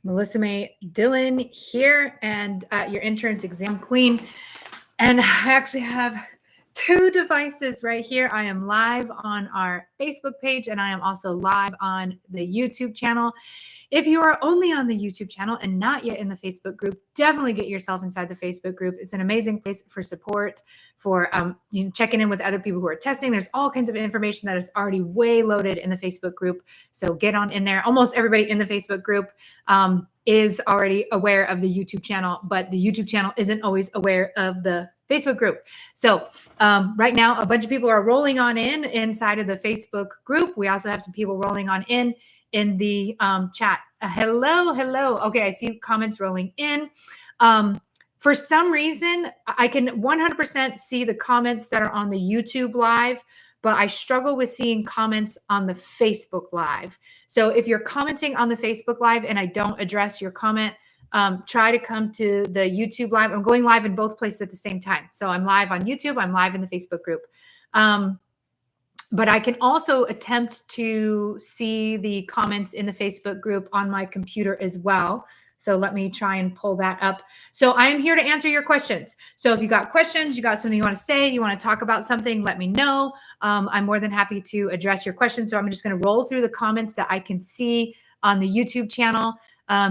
Melissa May Dillon here, and your insurance exam queen. And I actually have two devices right here. I am live on our Facebook page, and I am also live on the YouTube channel. If you are only on the YouTube channel and not yet in the Facebook group, definitely get yourself inside the Facebook group. It's an amazing place for support, for checking in with other people who are testing. There's all kinds of information that is already way loaded in the Facebook group. So get on in there. Almost everybody in the Facebook group is already aware of the YouTube channel, but the YouTube channel isn't always aware of the Facebook group. So right now, a bunch of people are rolling on in inside of the Facebook group. We also have some people rolling on in the chat. Hello. Okay, I see comments rolling in. For some reason, I can 100% see the comments that are on the YouTube live, but I struggle with seeing comments on the Facebook live. So if you're commenting on the Facebook live and I don't address your comment, try to come to the YouTube live. I'm going live in both places at the same time. So I'm live on YouTube, I'm live in the Facebook group. But I can also attempt to see the comments in the Facebook group on my computer as well. So let me try and pull that up. So I am here to answer your questions. So if you got questions, you got something you want to say, you want to talk about something, let me know. I'm more than happy to address your questions. So I'm just going to roll through the comments that I can see on the YouTube channel.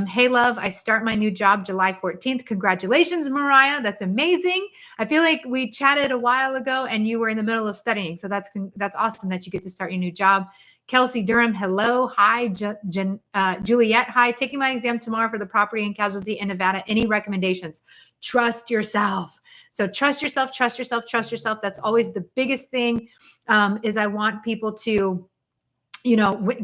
Hey, love, I start my new job July 14th. Congratulations, Mariah. That's amazing. I feel like we chatted a while ago and you were in the middle of studying. So that's awesome that you get to start your new job. Kelsey Durham, hello. Hi, Juliet. Hi, taking my exam tomorrow for the property and casualty in Nevada. Any recommendations? Trust yourself. So trust yourself. That's always the biggest thing, is I want people to,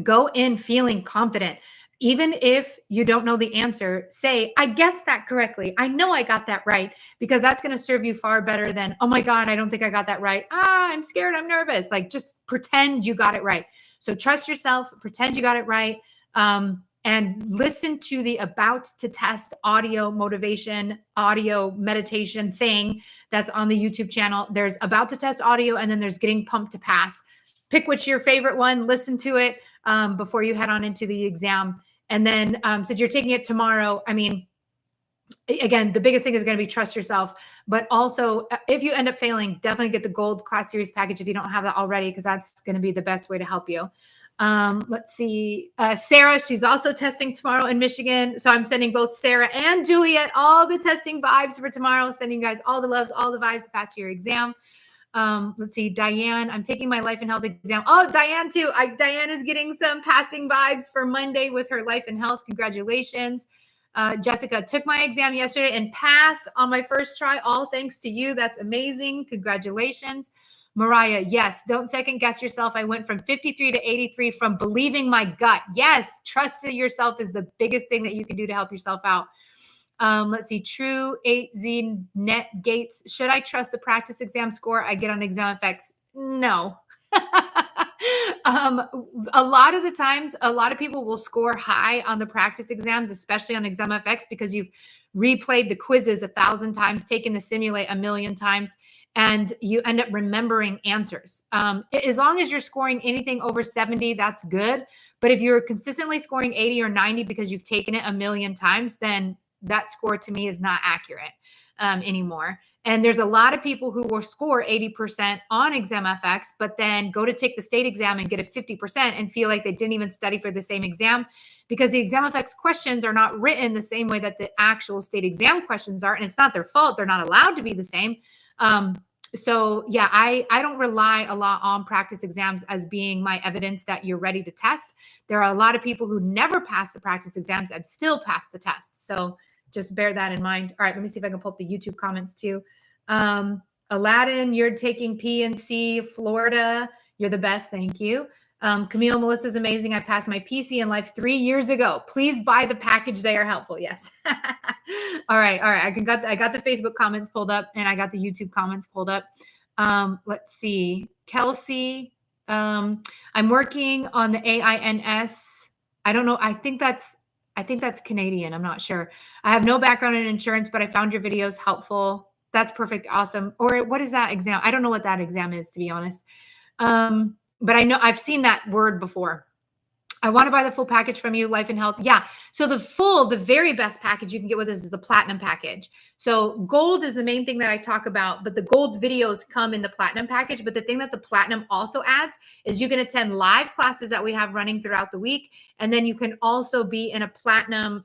go in feeling confident. Even if you don't know the answer, say, I guessed that correctly. I know I got that right, because that's going to serve you far better than, oh my God, I don't think I got that right. I'm scared. I'm nervous. Like, just pretend you got it right. So trust yourself, pretend you got it right. And listen to the about to test audio motivation, audio meditation thing that's on the YouTube channel. There's about to test audio, and then there's getting pumped to pass. Pick which your favorite one, listen to it before you head on into the exam. And then since you're taking it tomorrow, I mean, again, the biggest thing is going to be trust yourself, but also if you end up failing, definitely get the gold class series package if you don't have that already, because that's going to be the best way to help you. Let's see. Sarah, she's also testing tomorrow in Michigan. So I'm sending both Sarah and Juliet all the testing vibes for tomorrow, sending you guys all the loves, all the vibes to pass your exam. Let's see, Diane, I'm taking my life and health exam. Oh, Diane too. Diane is getting some passing vibes for Monday with her life and health. Congratulations. Jessica, took my exam yesterday and passed on my first try. All thanks to you. That's amazing. Congratulations. Mariah, yes, don't second guess yourself. I went from 53 to 83 from believing my gut. Yes, trust in yourself is the biggest thing that you can do to help yourself out. Let's see, True 8Z Net Gates. Should I trust the practice exam score I get on ExamFX? No. A lot of the times, a lot of people will score high on the practice exams, especially on ExamFX, because you've replayed the quizzes 1,000 times, taken the simulate 1,000,000 times, and you end up remembering answers. As long as you're scoring anything over 70, that's good. But if you're consistently scoring 80 or 90 because you've taken it 1,000,000 times, then that score to me is not accurate anymore. And there's a lot of people who will score 80% on ExamFX, but then go to take the state exam and get a 50% and feel like they didn't even study for the same exam, because the ExamFX questions are not written the same way that the actual state exam questions are. And it's not their fault. They're not allowed to be the same. So yeah, I don't rely a lot on practice exams as being my evidence that you're ready to test. There are a lot of people who never pass the practice exams and still pass the test. So just bear that in mind. All right, let me see if I can pull up the YouTube comments too. Aladdin, you're taking PNC, Florida. You're the best. Thank you. Camille, Melissa's amazing. I passed my PC in life 3 years ago. Please buy the package. They are helpful. Yes. All right. I got the Facebook comments pulled up, and I got the YouTube comments pulled up. Let's see. Kelsey, I'm working on the AINS. I don't know. I think that's Canadian. I'm not sure. I have no background in insurance, but I found your videos helpful. That's perfect. Awesome. Or what is that exam? I don't know what that exam is, to be honest. But I know I've seen that word before. I want to buy the full package from you, life and health. Yeah. So the very best package you can get with this is the platinum package. So gold is the main thing that I talk about, but the gold videos come in the platinum package. But the thing that the platinum also adds is you can attend live classes that we have running throughout the week. And then you can also be in a platinum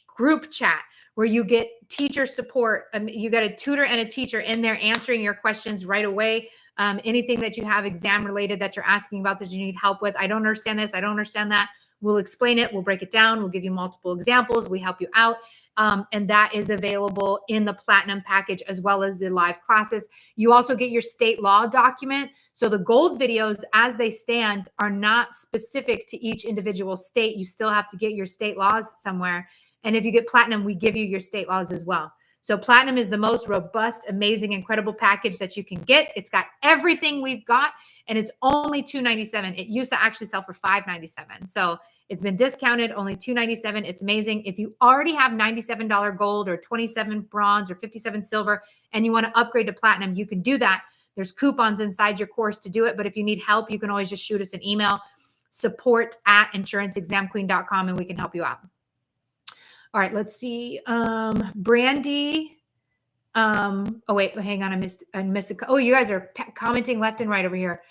group chat where you get teacher support. You got a tutor and a teacher in there answering your questions right away. Anything that you have exam related that you're asking about that you need help with. I don't understand this. I don't understand that. We'll explain it. We'll break it down. We'll give you multiple examples. We help you out. And that is available in the platinum package as well as the live classes. You also get your state law document. So the gold videos as they stand are not specific to each individual state. You still have to get your state laws somewhere. And if you get platinum, we give you your state laws as well. So platinum is the most robust, amazing, incredible package that you can get. It's got everything we've got, and it's only $297. It used to actually sell for $597. So it's been discounted, only $297. It's amazing. If you already have $97 gold or 27 bronze or 57 silver and you want to upgrade to platinum, you can do that. There's coupons inside your course to do it. But if you need help, you can always just shoot us an email, support@insuranceexamqueen.com, and we can help you out. All right, let's see. Brandy. Oh, wait, hang on. I missed oh, you guys are commenting left and right over here.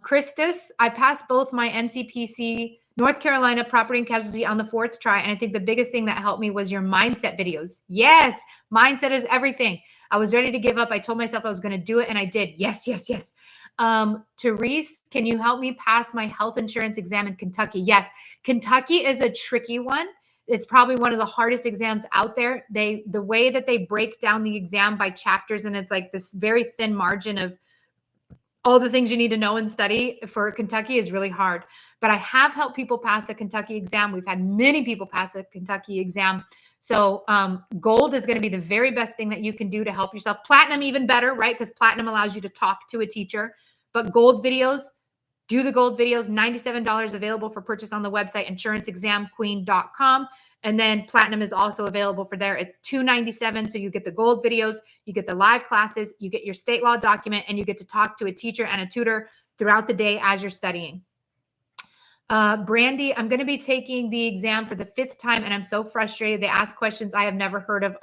Christus, I passed both my NCPC North Carolina property and casualty on the 4th try. And I think the biggest thing that helped me was your mindset videos. Yes, mindset is everything. I was ready to give up. I told myself I was going to do it, and I did. Yes, yes, yes. Therese, can you help me pass my health insurance exam in Kentucky? Yes, Kentucky is a tricky one. It's probably one of the hardest exams out there. The way that they break down the exam by chapters, and it's like this very thin margin of all the things you need to know and study for Kentucky is really hard. But I have helped people pass the Kentucky exam. We've had many people pass the Kentucky exam. So gold is going to be the very best thing that you can do to help yourself. Platinum even better, right? Because platinum allows you to talk to a teacher. But gold videos, do the gold videos, $97 available for purchase on the website, insuranceexamqueen.com. And then platinum is also available for there. It's $297. So you get the gold videos, you get the live classes, you get your state law document, and you get to talk to a teacher and a tutor throughout the day as you're studying. Brandy, I'm going to be taking the exam for the 5th time, and I'm so frustrated. They ask questions I have never heard of.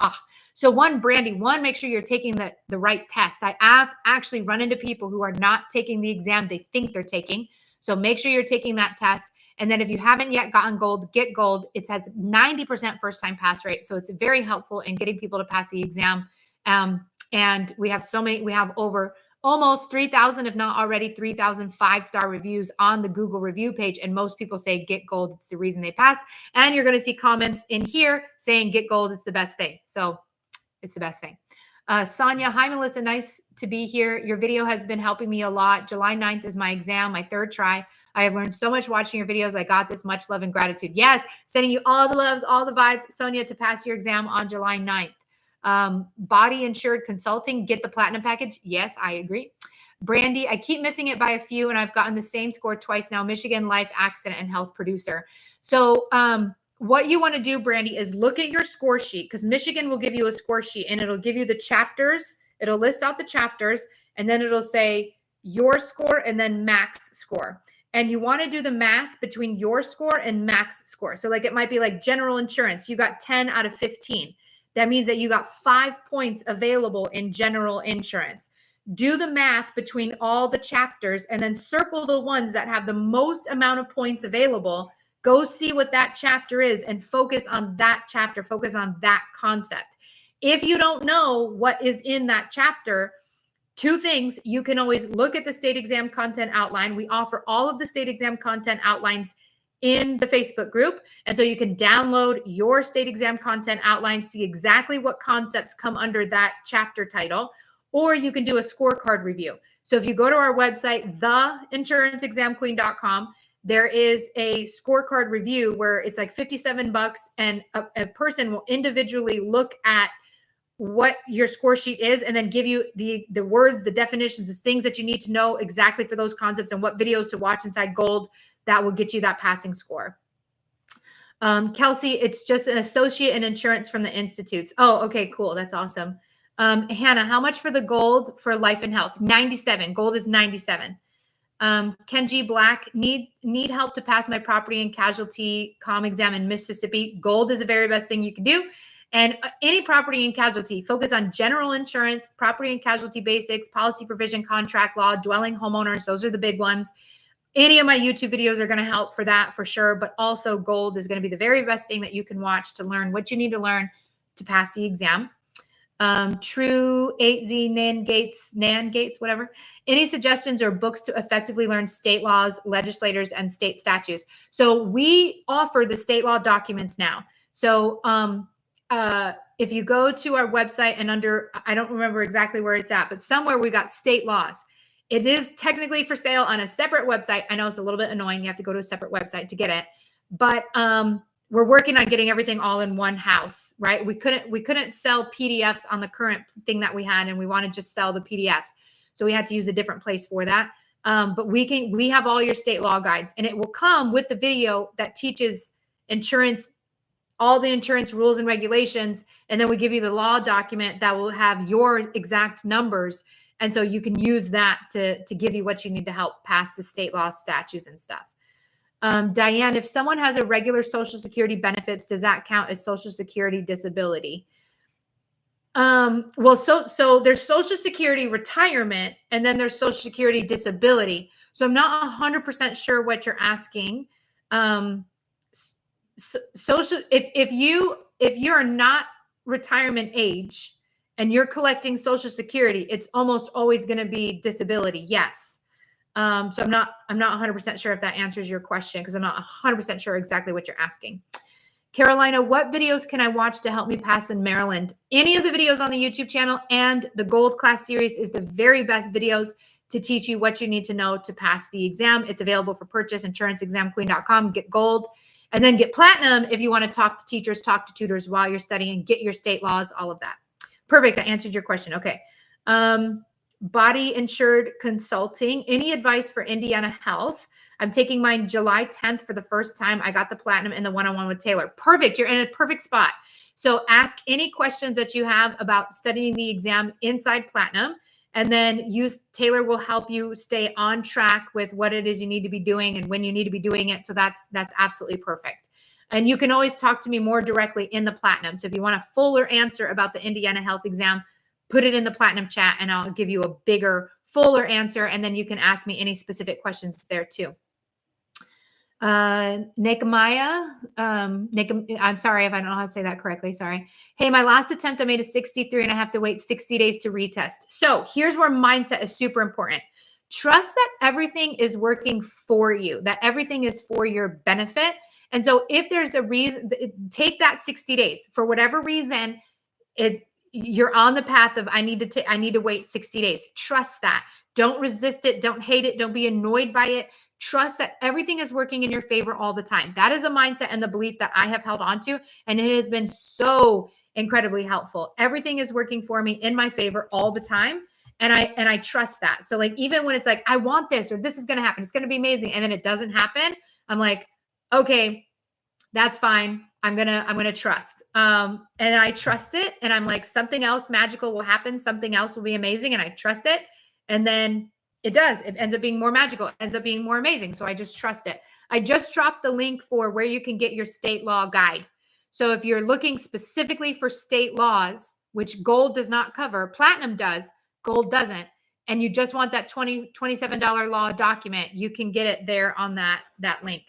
So Brandy, make sure you're taking the right test. I have actually run into people who are not taking the exam they think they're taking. So make sure you're taking that test. And then if you haven't yet gotten gold, get gold. It has 90% first-time pass rate. So it's very helpful in getting people to pass the exam. And we have over almost 3,000, if not already 3,000 5-star reviews on the Google review page. And most people say get gold. It's the reason they passed. And you're going to see comments in here saying get gold. It's the best thing. So it's the best thing. Sonia, hi, Melissa. Nice to be here. Your video has been helping me a lot. July 9th is my exam, my 3rd try. I have learned so much watching your videos. I got this. Much love and gratitude. Yes, sending you all the loves, all the vibes, Sonia, to pass your exam on July 9th. Body Insured Consulting, get the platinum package. Yes, I agree. Brandy, I keep missing it by a few, and I've gotten the same score twice now. Michigan Life Accident and Health Producer. So what you want to do, Brandy, is look at your score sheet, because Michigan will give you a score sheet, and it'll give you the chapters. It'll list out the chapters, and then it'll say your score and then max score. And you want to do the math between your score and max score. So like it might be like general insurance. You got 10 out of 15. That means that you got 5 points available in general insurance. Do the math between all the chapters and then circle the ones that have the most amount of points available. Go see what that chapter is and focus on that chapter. Focus on that concept. If you don't know what is in that chapter, 2 things, you can always look at the state exam content outline. We offer all of the state exam content outlines in the Facebook group. And so you can download your state exam content outline, see exactly what concepts come under that chapter title, or you can do a scorecard review. So if you go to our website, theinsuranceexamqueen.com, there is a scorecard review where it's like $57, and a person will individually look at what your score sheet is and then give you the words, the definitions, the things that you need to know exactly for those concepts and what videos to watch inside gold that will get you that passing score. Kelsey, it's just an associate in insurance from the institutes. Oh, okay, cool. That's awesome. Hannah, how much for the gold for life and health? 97. Gold is 97. Kenji Black, need help to pass my property and casualty exam in Mississippi. Gold is the very best thing you can do. And any property and casualty, focus on general insurance, property and casualty basics, policy provision, contract law, dwelling homeowners. Those are the big ones. Any of my YouTube videos are going to help for that for sure. But also gold is going to be the very best thing that you can watch to learn what you need to learn to pass the exam. True 8Z NAN Gates, whatever. Any suggestions or books to effectively learn state laws, legislators, and state statutes? So we offer the state law documents now. So if you go to our website and under, I don't remember exactly where it's at, but somewhere we got state laws. It is technically for sale on a separate website. I know it's a little bit annoying. You have to go to a separate website to get it, but we're working on getting everything all in one house, right? We couldn't sell PDFs on the current thing that we had, and we want to just sell the PDFs. So we had to use a different place for that. But we have all your state law guides, and it will come with the video that teaches insurance, all the insurance rules and regulations. And then we give you the law document that will have your exact numbers. And so you can use that to give you what you need to help pass the state law statutes and stuff. Diane, if someone has a regular Social Security benefits, does that count as Social Security disability? Well, so there's Social Security retirement, and then there's Social Security disability. So I'm not 100% sure what you're asking. If you're not retirement age and you're collecting Social Security, it's almost always going to be disability. Yes. So I'm not 100% sure if that answers your question, because I'm not 100% sure exactly what you're asking. Carolina, what videos can I watch to help me pass in Maryland? Any of the videos on the YouTube channel and the Gold Class series is the very best videos to teach you what you need to know to pass the exam. It's available for purchase, insuranceexamqueen.com. Get Gold, and then get Platinum if you want to talk to teachers, talk to tutors while you're studying, get your state laws, all of that. Perfect. I answered your question. Okay. Body insured consulting. Any advice for Indiana Health? I'm taking mine July 10th for the first time. I got the Platinum and the one-on-one with Taylor. Perfect. You're in a perfect spot. So ask any questions that you have about studying the exam inside Platinum, and then Taylor will help you stay on track with what it is you need to be doing and when you need to be doing it. So that's absolutely perfect. And you can always talk to me more directly in the Platinum. So if you want a fuller answer about the Indiana Health exam, put it in the Platinum chat and I'll give you a bigger, fuller answer. And then you can ask me any specific questions there too. Nehemiah, I'm sorry if I don't know how to say that correctly. Sorry. Hey, my last attempt, I made a 63 and I have to wait 60 days to retest. So here's where mindset is super important. Trust that everything is working for you, that everything is for your benefit. And so if there's a reason, take that 60 days for whatever reason, you're on the path of, I need to wait 60 days. Trust that. Don't resist it. Don't hate it. Don't be annoyed by it. Trust that everything is working in your favor all the time. That is a mindset and the belief that I have held on to, and it has been so incredibly helpful. Everything is working for me in my favor all the time. And I trust that. So like, even when it's like, I want this, or this is going to happen, it's going to be amazing, and then it doesn't happen, I'm like, okay, that's fine. I'm going to trust. And I trust it. And I'm like, something else magical will happen. Something else will be amazing. And I trust it. And then it does. It ends up being more magical. It ends up being more amazing. So I just trust it. I just dropped the link for where you can get your state law guide. So if you're looking specifically for state laws, which Gold does not cover, Platinum does, Gold doesn't, and you just want that $27 law document, you can get it there on that link.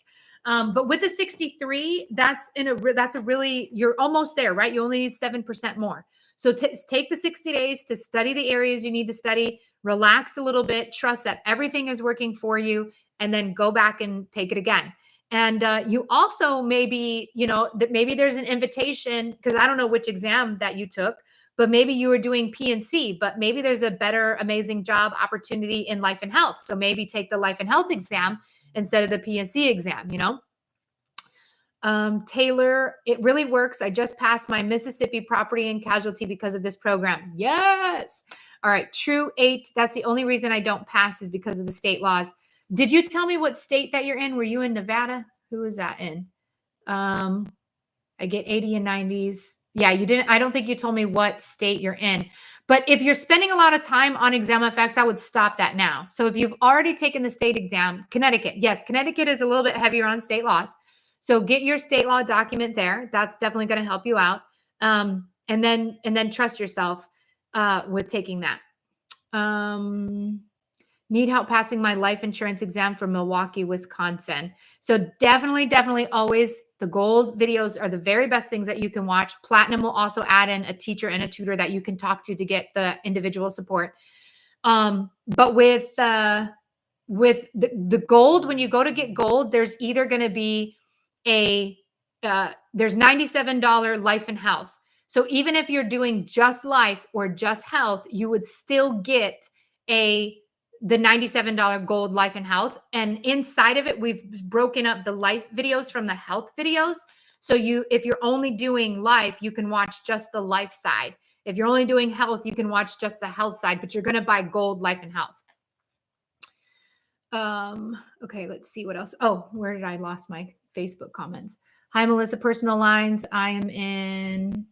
But with the 63, that's a really, you're almost there, right? You only need 7% more. So take the 60 days to study the areas you need to study, relax a little bit, trust that everything is working for you, and then go back and take it again. And you also maybe there's an invitation, because I don't know which exam that you took, but maybe you were doing P&C, but maybe there's a better, amazing job opportunity in life and health. So maybe take the life and health exam instead of the P&C exam, Taylor, it really works. I just passed my Mississippi property and casualty because of this program. Yes. All right. True 8. That's the only reason I don't pass is because of the state laws. Did you tell me what state that you're in? Were you in Nevada? Who is that in? I get 80 and 90s. Yeah, you didn't. I don't think you told me what state you're in. But if you're spending a lot of time on ExamFX, I would stop that now. So if you've already taken the state exam, Connecticut, yes, Connecticut is a little bit heavier on state laws. So get your state law document there. That's definitely going to help you out. And then trust yourself with taking that. Need help passing my life insurance exam from Milwaukee, Wisconsin. So definitely always the gold videos are the very best things that you can watch. Platinum will also add in a teacher and a tutor that you can talk to get the individual support. But with the gold, when you go to get gold, there's either going to be there's $97 life and health. So even if you're doing just life or just health, you would still get the $97 gold life and health. And inside of it, we've broken up the life videos from the health videos. So if you're only doing life, you can watch just the life side. If you're only doing health, you can watch just the health side, but you're going to buy gold life and health. Okay, let's see what else. Oh, where did I lost my Facebook comments? Hi, Melissa, personal lines. I am in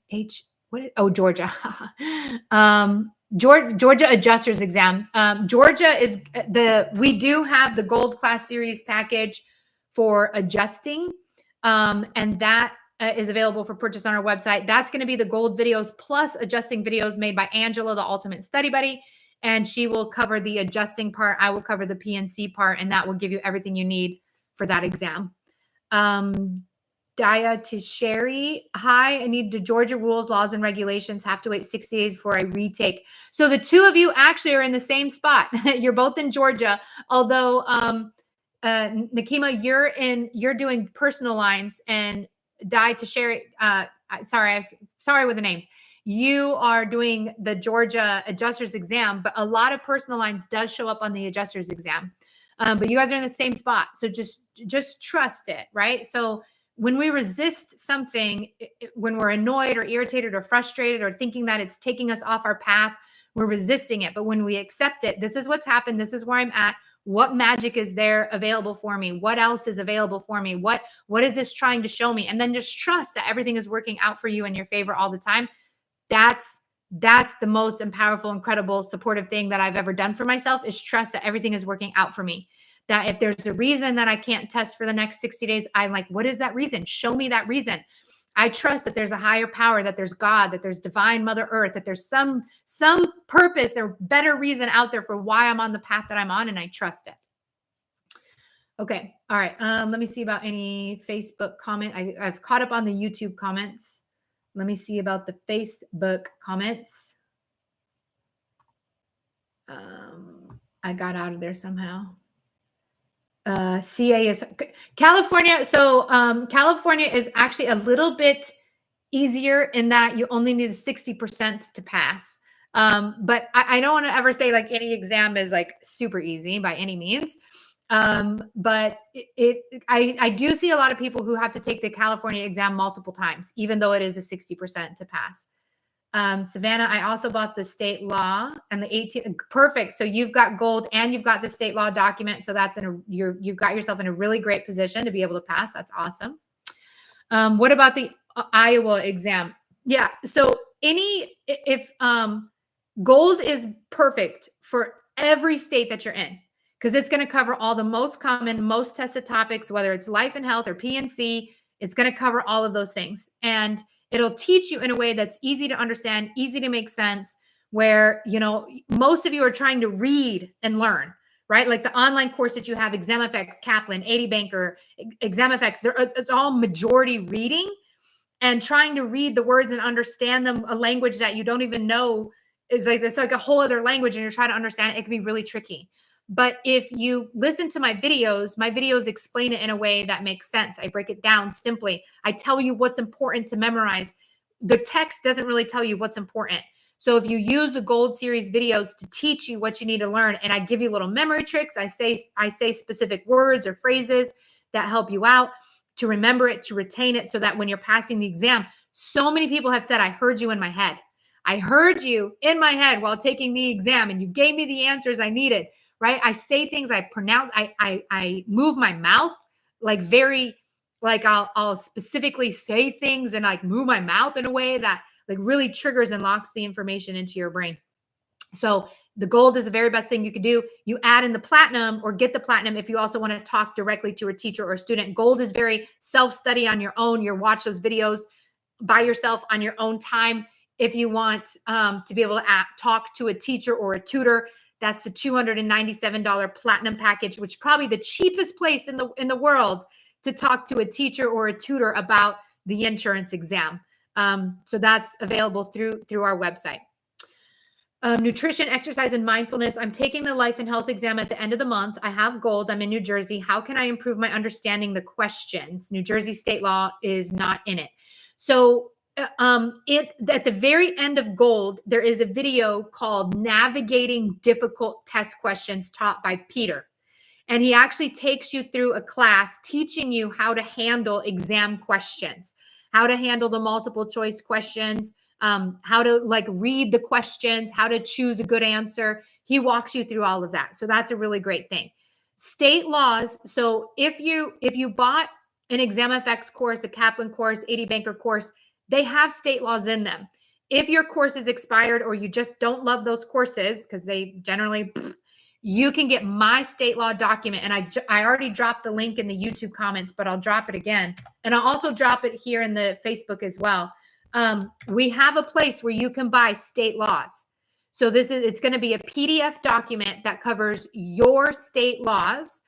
Georgia. Georgia adjusters exam. Georgia is we do have the gold class series package for adjusting. And that is available for purchase on our website. That's going to be the gold videos plus adjusting videos made by Angela, the ultimate study buddy. And she will cover the adjusting part. I will cover the PNC part, and that will give you everything you need for that exam. Daya Tisheri, hi, I need the Georgia rules, laws, and regulations. Have to wait 60 days before I retake. So the two of you actually are in the same spot. You're both in Georgia, although Nakima, you're doing personal lines, and Daya Tisheri, sorry with the names. You are doing the Georgia adjuster's exam, but a lot of personal lines does show up on the adjuster's exam. But you guys are in the same spot. So just trust it, right? So when we resist something, when we're annoyed or irritated or frustrated or thinking that it's taking us off our path, we're resisting it. But when we accept it, this is what's happened. This is where I'm at. What magic is there available for me? What else is available for me? What is this trying to show me? And then just trust that everything is working out for you in your favor all the time. That's the most powerful, incredible, supportive thing that I've ever done for myself, is trust that everything is working out for me. That if there's a reason that I can't test for the next 60 days, I'm like, what is that reason? Show me that reason. I trust that there's a higher power, that there's God, that there's divine Mother Earth, that there's some purpose or better reason out there for why I'm on the path that I'm on, and I trust it. Okay. All right. Let me see about any Facebook comment. I've caught up on the YouTube comments. Let me see about the Facebook comments. I got out of there somehow. CA is California. So California is actually a little bit easier in that you only need 60% to pass. But I don't want to ever say like any exam is like super easy by any means. But I do see a lot of people who have to take the California exam multiple times, even though it is a 60% to pass. Savannah, I also bought the state law and the 18. Perfect. So you've got gold and you've got the state law document. So that's you've got yourself in a really great position to be able to pass. That's awesome. What about the Iowa exam? Yeah. So if gold is perfect for every state that you're in, because it's going to cover all the most common, most tested topics, whether it's life and health or PNC, it's going to cover all of those things. And it'll teach you in a way that's easy to understand, easy to make sense, where, most of you are trying to read and learn, right? Like the online course that you have, ExamFX, Kaplan, 80 Banker, ExamFX, it's all majority reading and trying to read the words and understand them, a language that you don't even know is like, it's like a whole other language and you're trying to understand it. It can be really tricky. But if you listen to my videos explain it in a way that makes sense. I break it down simply. I tell you what's important to memorize. The text doesn't really tell you what's important. So if you use the Gold Series videos to teach you what you need to learn, and I give you little memory tricks, I say specific words or phrases that help you out to remember it, to retain it, so that when you're passing the exam, so many people have said, I heard you in my head. I heard you in my head while taking the exam, and you gave me the answers I needed. Right? I say things, I pronounce, I move my mouth like very Like I'll specifically say things and like move my mouth in a way that like really triggers and locks the information into your brain. So the gold is the very best thing you can do. You add in the platinum or get the platinum if you also want to talk directly to a teacher or a student. Gold is very self-study on your own. You watch those videos by yourself on your own time. If you want to be able to talk to a teacher or a tutor, that's the $297 platinum package, which is probably the cheapest place in the world to talk to a teacher or a tutor about the insurance exam. So that's available through our website. Nutrition, exercise, and mindfulness. I'm taking the life and health exam at the end of the month. I have gold. I'm in New Jersey. How can I improve my understanding the questions? New Jersey state law is not in it. So at the very end of gold, there is a video called Navigating Difficult Test Questions taught by Peter. And he actually takes you through a class teaching you how to handle exam questions, how to handle the multiple choice questions, how to like read the questions, how to choose a good answer. He walks you through all of that. So that's a really great thing. State laws. So if you bought an ExamFX course, a Kaplan course, 80 Banker course, they have state laws in them. If your course is expired or you just don't love those courses, because they generally, you can get my state law document. And I already dropped the link in the YouTube comments, but I'll drop it again. And I'll also drop it here in the Facebook as well. We have a place where you can buy state laws. So it's going to be a PDF document that covers your state laws,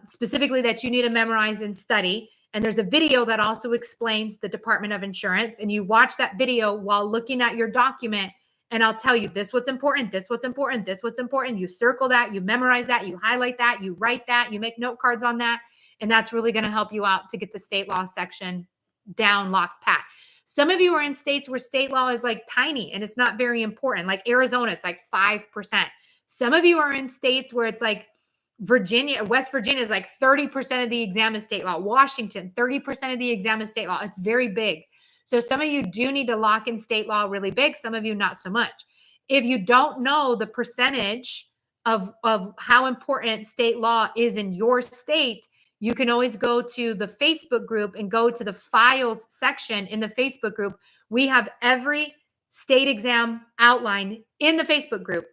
specifically that you need to memorize and study. And there's a video that also explains the Department of Insurance. And you watch that video while looking at your document. And I'll tell you this, what's important, this, what's important, this, what's important. You circle that, you memorize that, you highlight that, you write that, you make note cards on that. And that's really going to help you out to get the state law section down, locked, pat. Some of you are in states where state law is like tiny and it's not very important. Like Arizona, it's like 5%. Some of you are in states where it's like Virginia, West Virginia is like 30% of the exam is state law. Washington, 30% of the exam is state law. It's very big. So some of you do need to lock in state law really big. Some of you not so much. If you don't know the percentage of how important state law is in your state, you can always go to the Facebook group and go to the files section in the Facebook group. We have every state exam outline in the Facebook group.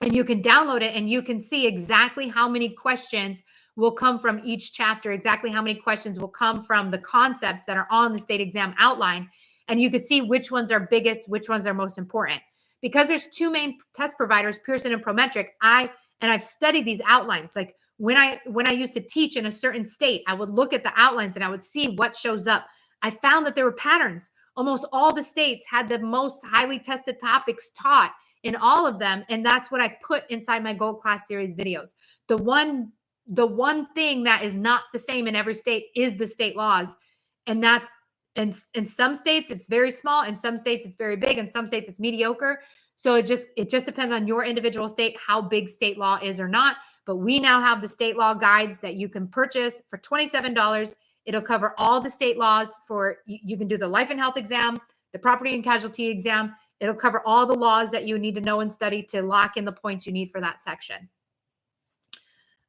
And you can download it and you can see exactly how many questions will come from each chapter, exactly how many questions will come from the concepts that are on the state exam outline. And you can see which ones are biggest, which ones are most important. Because there's two main test providers, Pearson and Prometric, I've studied these outlines. Like when I used to teach in a certain state, I would look at the outlines and I would see what shows up. I found that there were patterns. Almost all the states had the most highly tested topics taught in all of them. And that's what I put inside my Gold Class Series videos. The one thing that is not the same in every state is the state laws. And that's in some states, it's very small. In some states, it's very big. In some states, it's mediocre. So it just depends on your individual state, how big state law is or not. But we now have the state law guides that you can purchase for $27. It'll cover all the state laws for, you can do the life and health exam, the property and casualty exam. It'll cover all the laws that you need to know and study to lock in the points you need for that section.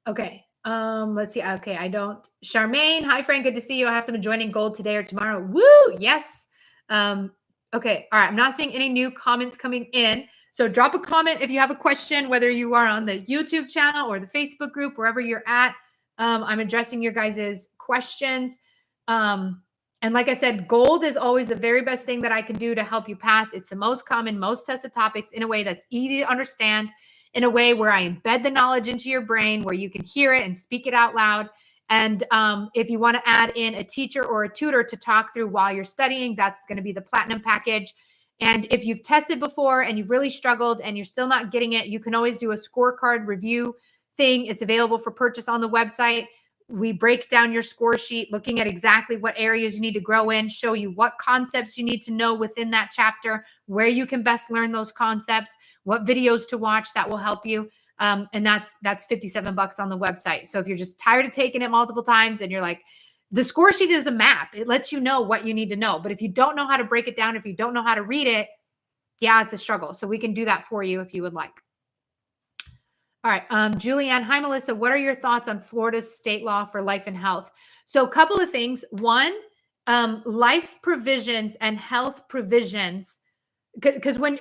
Okay. Let's see. Okay. Charmaine. Hi, Frank. Good to see you. I have some joining gold today or tomorrow. Woo. Yes. Okay. All right. I'm not seeing any new comments coming in. So drop a comment if you have a question, whether you are on the YouTube channel or the Facebook group, wherever you're at. I'm addressing your guys' questions. And like I said, gold is always the very best thing that I can do to help you pass. It's the most common, most tested topics in a way that's easy to understand, in a way where I embed the knowledge into your brain, where you can hear it and speak it out loud. And if you want to add in a teacher or a tutor to talk through while you're studying, that's going to be the platinum package. And if you've tested before and you've really struggled and you're still not getting it, you can always do a scorecard review thing. It's available for purchase on the website. We break down your score sheet, looking at exactly what areas you need to grow in, show you what concepts you need to know within that chapter, where you can best learn those concepts, what videos to watch that will help you. And that's $57 on the website. So if you're just tired of taking it multiple times and you're like, the score sheet is a map. It lets you know what you need to know. But if you don't know how to break it down, if you don't know how to read it, yeah, it's a struggle. So we can do that for you if you would like. All right. Julianne, hi, Melissa. What are your thoughts on Florida's state law for life and health? So a couple of things. One, life provisions and health provisions, because when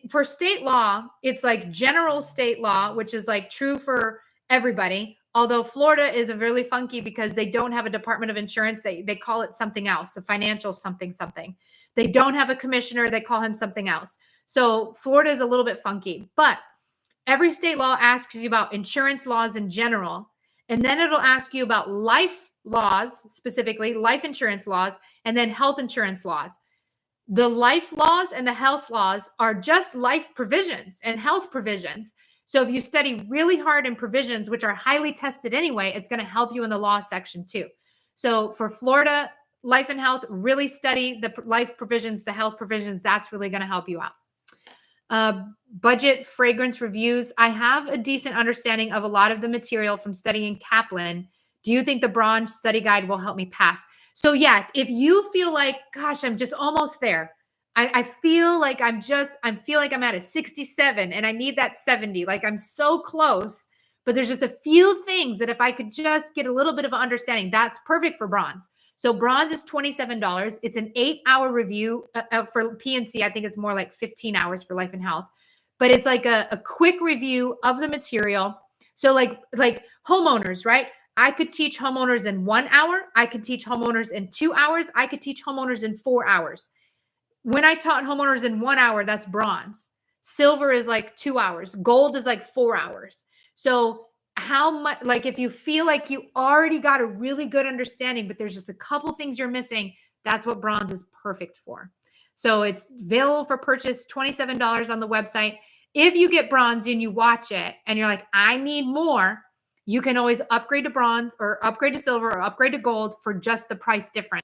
for state law, it's like general state law, which is like true for everybody. Although Florida is a really funky because they don't have a Department of Insurance. They call it something else, the financial something something. They don't have a commissioner. They call him something else. So Florida is a little bit funky, but every state law asks you about insurance laws in general. And then it'll ask you about life laws, specifically life insurance laws, and then health insurance laws. The life laws and the health laws are just life provisions and health provisions. So if you study really hard in provisions, which are highly tested anyway, it's going to help you in the law section too. So for Florida life and health, really study the life provisions, the health provisions. That's really going to help you out. Budget fragrance reviews. I have a decent understanding of a lot of the material from studying Kaplan. Do you think the bronze study guide will help me pass? So yes, if you feel like, gosh, I'm just almost there. I feel like I'm at a 67 and I need that 70. Like I'm so close, but there's just a few things that if I could just get a little bit of an understanding, that's perfect for bronze. So bronze is $27. It's an 8-hour review for PNC. I think it's more like 15 hours for life and health, but it's like a quick review of the material. So like homeowners, right? I could teach homeowners in 1 hour. I could teach homeowners in 2 hours. I could teach homeowners in 4 hours. When I taught homeowners in 1 hour, that's bronze. Silver is like 2 hours. Gold is like 4 hours. So how much, like if you feel like you already got a really good understanding, but there's just a couple things you're missing, that's what bronze is perfect for. So it's available for purchase, $27 on the website. If you get bronze and you watch it and you're like, I need more, you can always upgrade to bronze or upgrade to silver or upgrade to gold for just the price difference.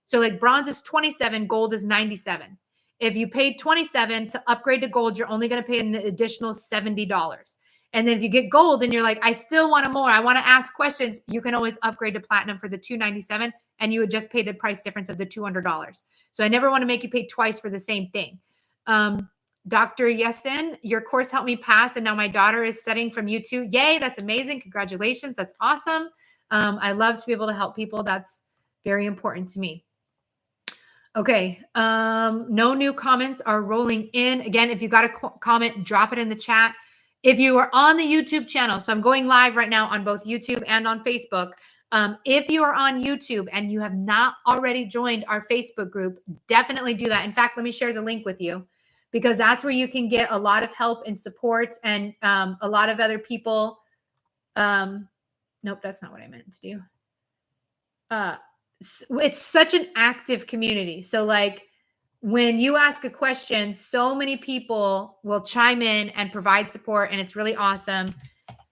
So like bronze is 27, gold is 97. If you paid 27 to upgrade to gold, you're only going to pay an additional $70. And then if you get gold and you're like, I still want more, I want to ask questions, you can always upgrade to platinum for the $297 and you would just pay the price difference of the $200. So I never want to make you pay twice for the same thing. Dr. Yesin, your course helped me pass, and now my daughter is studying from you too. Yay, that's amazing. Congratulations. That's awesome. I love to be able to help people. That's very important to me. Okay. No new comments are rolling in. Again, if you got a comment, drop it in the chat. If you are on the YouTube channel, so I'm going live right now on both YouTube and on Facebook. If you are on YouTube and you have not already joined our Facebook group, definitely do that. In fact, let me share the link with you because that's where you can get a lot of help and support and a lot of other people. Nope, that's not what I meant to do. It's such an active community. So like when you ask a question, so many people will chime in and provide support, and it's really awesome.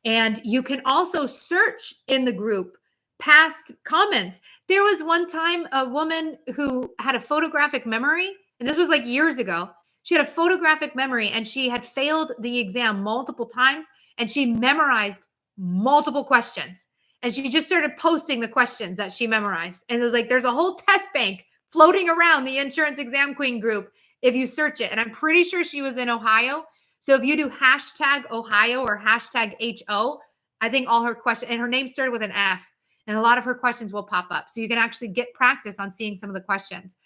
And you can also search in the group past comments. There was one time a woman who had a photographic memory, and this was like years ago. She had a photographic memory and she had failed the exam multiple times and she memorized multiple questions. And she just started posting the questions that she memorized. And it was like, there's a whole test bank floating around the Insurance Exam Queen group if you search it. And I'm pretty sure she was in Ohio. So if you do hashtag Ohio or hashtag HO, I think all her questions, and her name started with an F, and a lot of her questions will pop up. So you can actually get practice on seeing some of the questions.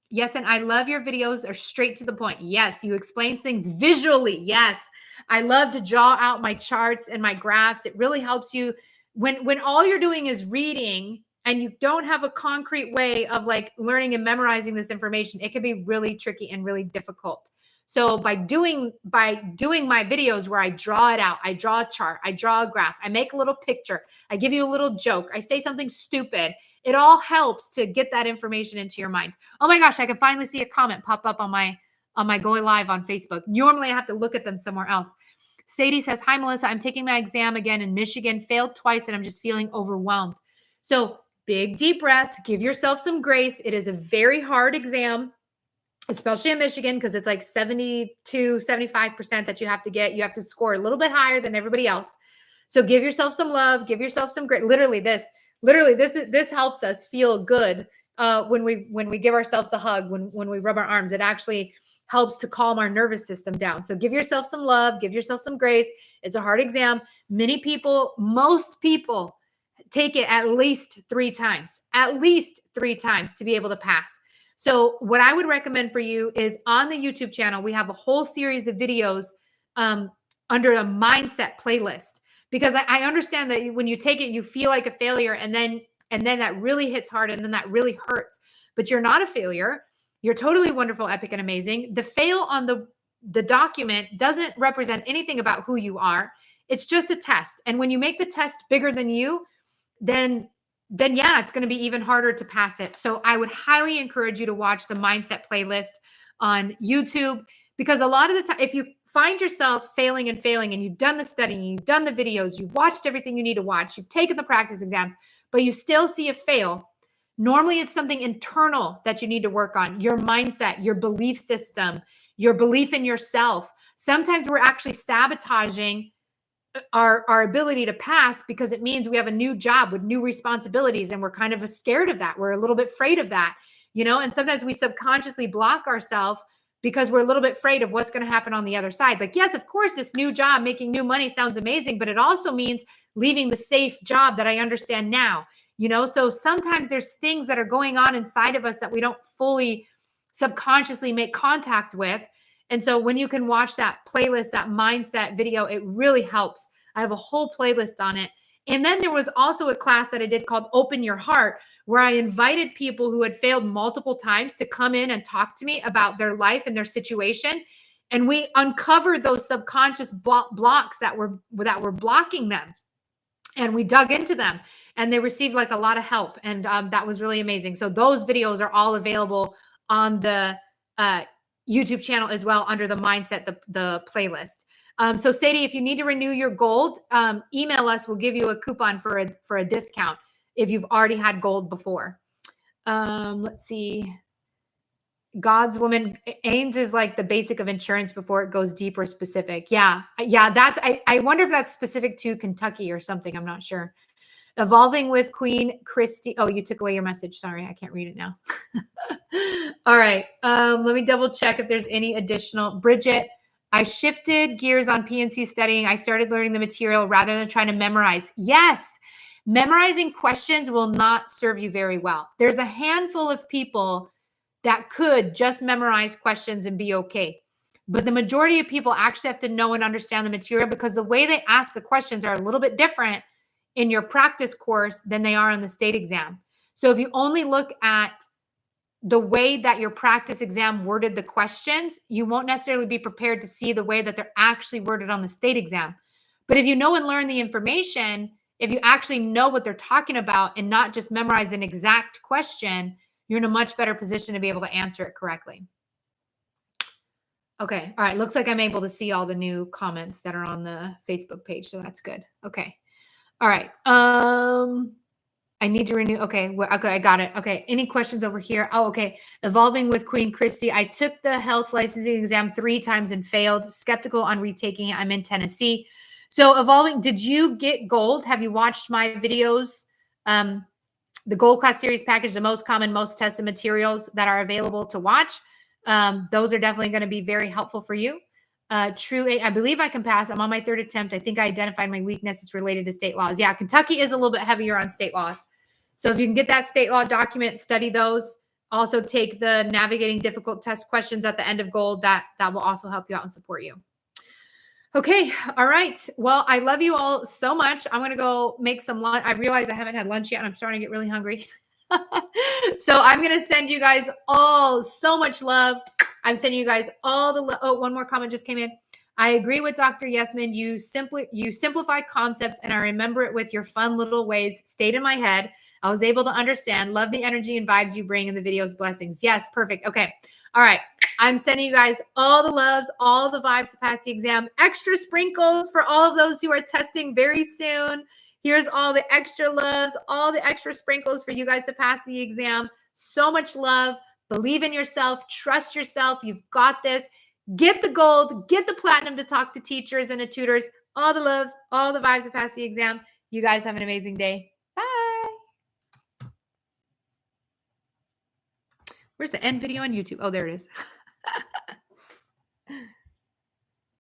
Yes, and I love your videos are straight to the point. Yes, you explain things visually. Yes, I love to draw out my charts and my graphs. It really helps you when all you're doing is reading and you don't have a concrete way of like learning and memorizing this information. It can be really tricky and really difficult. So by doing my videos where I draw it out, I draw a chart, I draw a graph, I make a little picture, I give you a little joke, I say something stupid. It all helps to get that information into your mind. Oh my gosh, I can finally see a comment pop up on my going live on Facebook. Normally I have to look at them somewhere else. Sadie says, hi, Melissa, I'm taking my exam again in Michigan, failed twice, and I'm just feeling overwhelmed. So big, deep breaths, give yourself some grace. It is a very hard exam, especially in Michigan, because it's like 72, 75% that you have to get. You have to score a little bit higher than everybody else. So give yourself some love, give yourself some grace. Literally this helps us feel good when we give ourselves a hug, when we rub our arms. It actually helps to calm our nervous system down. So give yourself some love, give yourself some grace. It's a hard exam. Most people take it at least 3 times, to be able to pass. So what I would recommend for you is on the YouTube channel, we have a whole series of videos under a mindset playlist, because I understand that when you take it, you feel like a failure, and then that really hits hard, and then that really hurts. But you're not a failure. You're totally wonderful, epic, and amazing. The fail on the document doesn't represent anything about who you are. It's just a test. And when you make the test bigger than you, then yeah, it's going to be even harder to pass it. So I would highly encourage you to watch the mindset playlist on YouTube, because a lot of the time, if you find yourself failing and you've done the studying, you've done the videos, you've watched everything you need to watch, you've taken the practice exams, but you still see a fail, normally it's something internal that you need to work on. Your mindset, your belief system, your belief in yourself. Sometimes we're actually sabotaging our ability to pass, because it means we have a new job with new responsibilities, and we're kind of scared of that. We're a little bit afraid of that, and sometimes we subconsciously block ourselves because we're a little bit afraid of what's going to happen on the other side. Like, yes, of course, this new job, making new money sounds amazing, but it also means leaving the safe job that I understand now, so sometimes there's things that are going on inside of us that we don't fully subconsciously make contact with. And so when you can watch that playlist, that mindset video, it really helps. I have a whole playlist on it. And then there was also a class that I did called Open Your Heart, where I invited people who had failed multiple times to come in and talk to me about their life and their situation. And we uncovered those subconscious blocks that were blocking them. And we dug into them, and they received like a lot of help. And that was really amazing. So those videos are all available on the YouTube channel as well, under the mindset, the playlist. So Sadie, if you need to renew your gold, email us. We'll give you a coupon for a discount if you've already had gold before. Let's see. God's woman, AINS is like the basic of insurance before it goes deep or specific. Yeah. That's, I wonder if that's specific to Kentucky or something. I'm not sure. Evolving with Queen Christy. Oh, you took away your message. Sorry, I can't read it now. All right. Let me double check if there's any additional. Bridget, I shifted gears on PNC studying. I started learning the material rather than trying to memorize. Yes. Memorizing questions will not serve you very well. There's a handful of people that could just memorize questions and be okay. But the majority of people actually have to know and understand the material, because the way they ask the questions are a little bit different in your practice course than they are on the state exam. So if you only look at the way that your practice exam worded the questions, you won't necessarily be prepared to see the way that they're actually worded on the state exam. But if you know and learn the information, if you actually know what they're talking about and not just memorize an exact question, you're in a much better position to be able to answer it correctly. Okay. All right. Looks like I'm able to see all the new comments that are on the Facebook page. So that's good. Okay. All right. I need to renew. Okay. Okay. I got it. Okay. Any questions over here? Oh, okay. Evolving with Queen Christy. I took the health licensing exam 3 times and failed. Skeptical on retaking it. I'm in Tennessee. So Evolving, did you get gold? Have you watched my videos? The Gold Class Series package, the most common, most tested materials that are available to watch. Those are definitely going to be very helpful for you. I believe I can pass. I'm on my 3rd attempt. I think I identified my weakness. It's related to state laws. Yeah, Kentucky is a little bit heavier on state laws. So if you can get that state law document, study those. Also take the navigating difficult test questions at the end of gold. That will also help you out and support you. Okay. All right. Well, I love you all so much. I'm going to go make some lunch. I realize I haven't had lunch yet, and I'm starting to get really hungry. So I'm going to send you guys all so much love. I'm sending you guys all the oh, one more comment just came in. I agree with Dr. Yesman. You simplify concepts, and I remember it with your fun little ways. Stayed in my head. I was able to understand. Love the energy and vibes you bring in the videos. Blessings. Yes, perfect. Okay. All right. I'm sending you guys all the loves, all the vibes to pass the exam. Extra sprinkles for all of those who are testing very soon. Here's all the extra loves, all the extra sprinkles for you guys to pass the exam. So much love. Believe in yourself. Trust yourself. You've got this. Get the gold. Get the platinum to talk to teachers and to tutors. All the loves, all the vibes to pass the exam. You guys have an amazing day. Bye. Where's the end video on YouTube? Oh, there it is.